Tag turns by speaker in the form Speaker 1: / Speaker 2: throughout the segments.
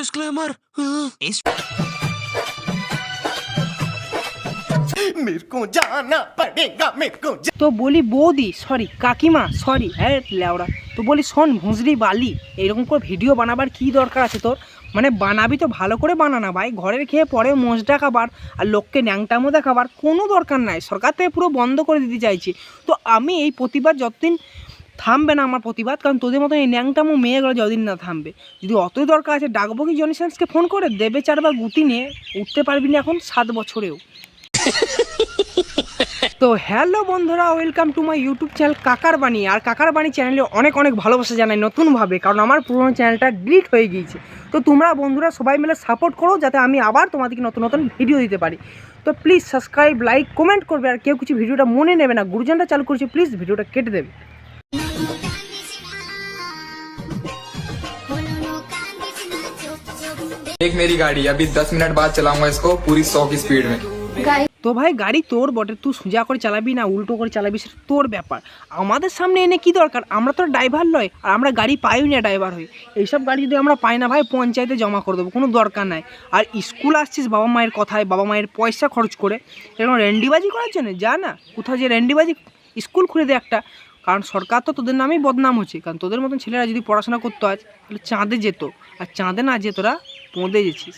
Speaker 1: Disclaimer इस
Speaker 2: मेरे को जाना पड़ेगा मेरे को
Speaker 3: তো বলি বৌদি সরি কাকিমা সরি হ্যাঁ লেওড়া তো বলি শোন ভুঁজরি বালি এরকম করে ভিডিও বানাবার কি দরকার আছে তোর মানে বানাবি তো ভালো করে বানানা ভাই ঘরের খেয়ে পরে মোষ দেখাবার আর লোককে ন্যাংটামো দেখাবার কোনো দরকার নাই সরকার থেকে পুরো বন্ধ করে দিতে চাইছি তো আমি এই প্রতিবাদ যতদিন থামবে না আমার প্রতিবাদ কারণ তোদের মতো এই ন্যাংটামো মেয়েগুলো যতদিন না থামবে যদি অতই দরকার আছে ডাকবো কি জনি সেন্সকে ফোন করে দেবে চারবার গুতি নিয়ে উঠতে পারবি না এখন 7 বছরেও তো হ্যালো বন্ধুরা welcome to my YouTube channel কাকার বাণী আর কাকার বাণী চ্যানেলে অনেক অনেক ভালোবাসা জানাই নতুনভাবে কারণ আমার পুরোনো চ্যানেলটা ডিলিট হয়ে গিয়েছে তো তোমরা বন্ধুরা সবাই মিলে সাপোর্ট করো যাতে আমি আবার তোমাদেরকে নতুন নতুন ভিডিও দিতে পারি তো প্লিজ সাবস্ক্রাইব লাইক কমেন্ট করবে আর কেউ কিছু ভিডিওটা মনে নেবে না গুরুজনটা চালু করেছে প্লিজ ভিডিওটা কেটে দেবে
Speaker 4: देख मेरी गाड़ी अभी 10 मिनट बाद चलाऊंगा इसको पूरी 100 की स्पीड में।
Speaker 3: তো ভাই গাড়ি তোর বটে তুই সোজা করে চালাবি না উল্টো করে চালাবি সেটা তোর ব্যাপার আমাদের সামনে এনে কি দরকার আমরা তো ড্রাইভার নয় আর আমরা গাড়ি পাইও না ড্রাইভার হই এইসব গাড়ি যদি আমরা পাই না ভাই পঞ্চায়েতে জমা করে দেবো কোনো দরকার নাই আর স্কুল আসছিস বাবা মায়ের কথায় বাবা মায়ের পয়সা খরচ করে এরকম র্যান্ডিবাজি করার জন্য যা না কোথাও যে র্যান্ডিবাজি স্কুল খুলে দে একটা কারণ সরকার তো তোদের নামেই বদনাম হচ্ছে কারণ তোদের মতন ছেলেরা যদি পড়াশোনা করতে হয় তাহলে চাঁদে যেত আর চাঁদে না যে তোরা পৌঁদে গেছিস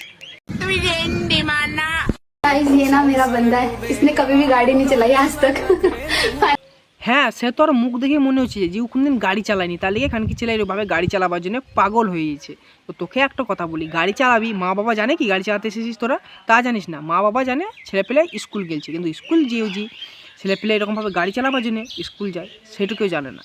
Speaker 5: गाइस ये ना मेरा बंदा है इसने कभी भी गाड़ी नहीं चलाई आज तक
Speaker 3: হ্যাঁ সে তোর মুখ দেখে মনে হচ্ছে যে ও কোনদিন গাড়ি চালায়নি তার লিগে খানকি ছেলে এরকমভাবে গাড়ি চালাবার জন্য পাগল হয়ে গেছে তো তোকে একটা কথা বলি গাড়ি চালাবি মা বাবা জানে কি গাড়ি চালাতে এসেছিস তোরা তা জানিস না মা বাবা জানে ছেলেপেলে স্কুল গেছে কিন্তু স্কুল যেও যে ছেলেপেলে এরকমভাবে গাড়ি চালাবার জন্য স্কুল যায় সেটুকুও জানে না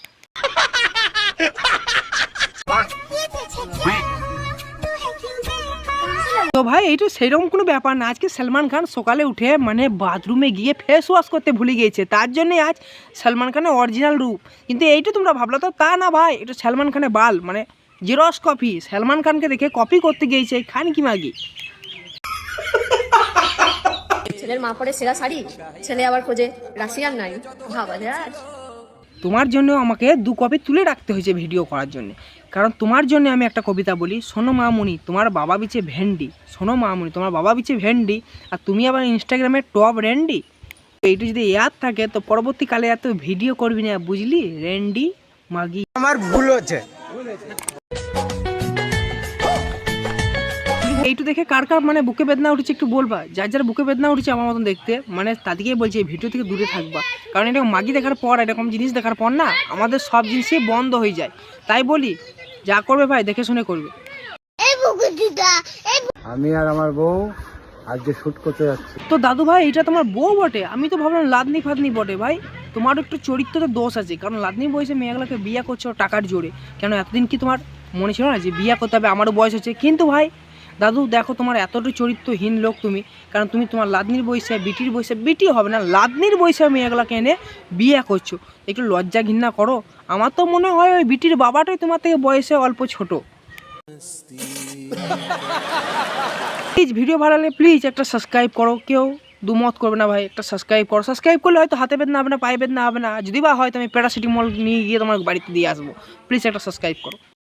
Speaker 3: তো ভাই এইটা সেরকম কোনো ব্যাপার না আজকে সলমান খান সকালে উঠে মানে বাথরুমে গিয়ে ফেস ওয়াশ করতে ভুলে গিয়েছে তার জন্যে আজ সলমান খানের অরিজিনাল রূপ কিন্তু এইটা তোমরা ভাবলো তো তা না ভাই এটা সলমান খানের বাল মানে জেরক্স কপি সলমান খানকে দেখে কপি করতে গিয়েছে খান কি মাগি
Speaker 6: ছেলের মা পরে সেরা শাড়ি ছেলে আবার খোঁজে রাশিয়ান নাই ভাবা যায়
Speaker 3: তোমার জন্য আমাকে 2 কপি তুলে রাখতে হয়েছে ভিডিও করার জন্য কারণ তোমার জন্য আমি একটা কবিতা বলি শোনো মামুনি তোমার বাবা বিছে ভেন্ডি শোনো মামুনি তোমার বাবা বিছে ভেন্ডি আর তুমি আবার ইনস্টাগ্রামে টপ রেন্ডি এইটা যদি ইয়াদ থাকে তো পরবর্তীকালে এত ভিডিও করবি না বুঝলি রেন্ডি মাগি
Speaker 2: আমার ভুল হচ্ছে
Speaker 3: এইটু দেখে কার কার মানে বুকে বেদনা উঠেছে একটু বলবা যার যার বুকে বেদনা উঠেছে আমার মতন দেখতে মানে তাদেরকেই বলছি এই ভিডিও থেকে দূরে থাকবা কারণ এরকম মাগি দেখার পর এরকম জিনিস দেখার পর না আমাদের সব জিনিসই বন্ধ হয়ে যায় তাই বলি যা করবে ভাই দেখে শুনে করবে
Speaker 7: আমি আর আমার বউ আজকে শুট করতে যাচ্ছি
Speaker 3: তো দাদু ভাই এটা তোমার বউ বটে আমি তো ভাবলাম লাদনি ফাদনি বটে ভাই তোমার একটু চরিত্রতে দোষ আছে কারণ লাদনি বয়সে মেয়েগুলোকে বিয়ে করছো টাকার জোরে কেন এতদিন কি তোমার মনে ছিল না যে বিয়ে করতে হবে আমারও বয়স হচ্ছে কিন্তু ভাই দাদু দেখো তোমার এতটা চরিত্রহীন লোক তুমি কারণ তুমি তোমার লাদনির বয়সে বিটির বয়সে বিটি হবে না লাদনির বয়সে মেয়েগুলোকে এনে বিয়ে করছো একটু লজ্জা ঘৃণা করো আমার তো মনে হয় ওই বিটির বাবাটাই তোমার থেকে বয়সে অল্প ছোট প্লিজ ভিডিও ভালো লাগলে প্লিজ একটা সাবস্ক্রাইব করো কেউ দুমত করবে না ভাই একটা সাবস্ক্রাইব করো সাবস্ক্রাইব করলে হয়তো হাতে বেদনা হবে না পায়ে বেদনা হবে না যদি বা হয়তো আমি প্যারাসিটামল নিয়ে গিয়ে তোমার বাড়িতে দিয়ে আসবো প্লিজ একটা সাবস্ক্রাইব করো